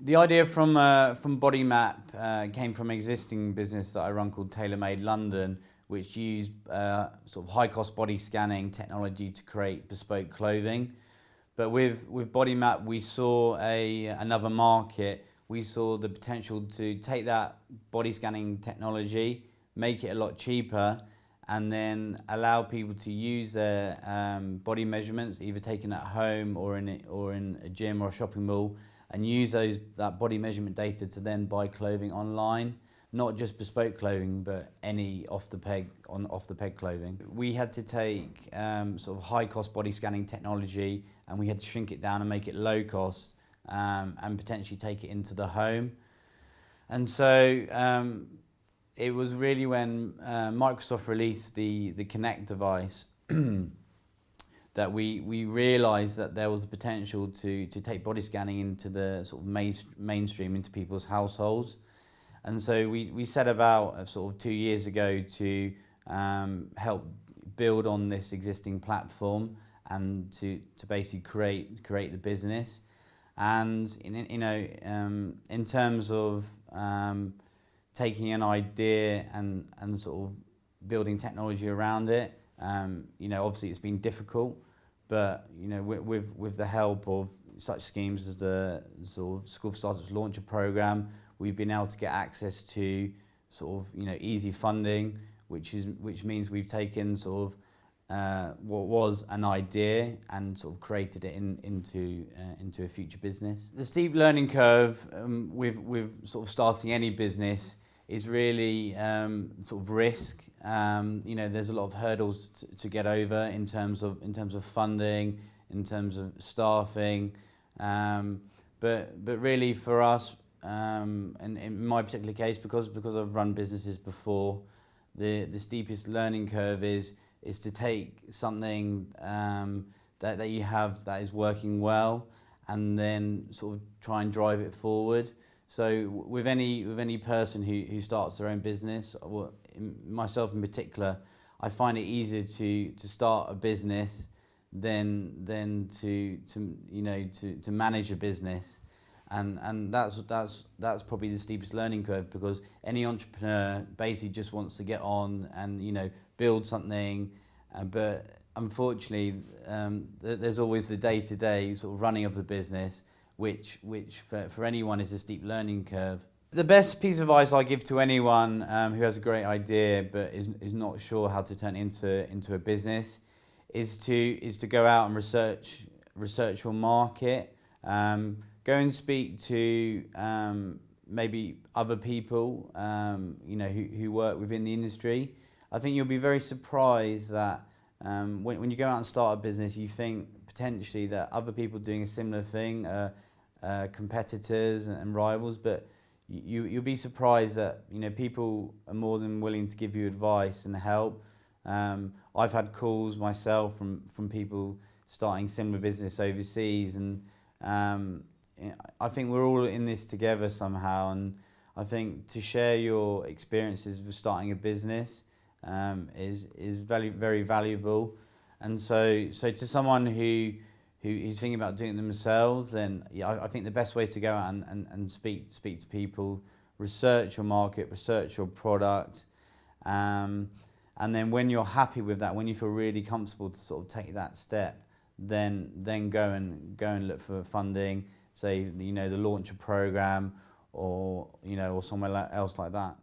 The idea from BodyMap came from an existing business that I run called Tailor Made London, which used sort of high-cost body scanning technology to create bespoke clothing. But with BodyMap, we saw another market. We saw the potential to take that body scanning technology, make it a lot cheaper, and then allow people to use their body measurements, either taken at home or in a gym or a shopping mall, and use that body measurement data to then buy clothing online. Not just bespoke clothing, but any off the peg clothing. We had to take sort of high cost body scanning technology, and we had to shrink it down and make it low cost, and potentially take it into the home. And so it was really when Microsoft released the Connect device that we realised that there was the potential to take body scanning into the sort of mainstream, into people's households. And so we set about sort of 2 years ago to help build on this existing platform and to basically create the business. And in terms of taking an idea and sort of building technology around it, obviously it's been difficult, but with the help of such schemes as the sort of School for Startups Launcher program, we've been able to get access to sort of easy funding, which means we've taken sort of what was an idea and sort of created it into a future business. The steep learning curve with sort of starting any business is really sort of risk. There's a lot of hurdles to get over in terms of funding, in terms of staffing, but really for us, and in my particular case, because I've run businesses before, the steepest learning curve is to take something that you have that is working well, and then sort of try and drive it forward. So with any person who starts their own business, myself in particular, I find it easier to start a business than to manage a business, and that's probably the steepest learning curve, because any entrepreneur basically just wants to get on and build something, but unfortunately there's always the day-to-day sort of running of the business, which for anyone is a steep learning curve. The best piece of advice I give to anyone who has a great idea but is not sure how to turn it into a business is to go out and research your market. Go and speak to maybe other people who work within the industry. I think you'll be very surprised that when you go out and start a business, you think potentially that other people doing a similar thing are competitors and rivals, but you'll be surprised that people are more than willing to give you advice and help. I've had calls myself from people starting similar business overseas, and I think we're all in this together somehow, and I think to share your experiences with starting a business is very valuable. And so to someone who's thinking about doing it themselves, then I think the best way is to go out and speak to people, research your market, research your product, and then when you're happy with that, when you feel really comfortable to sort of take that step, then go and look for funding, say the launcher program or somewhere else like that.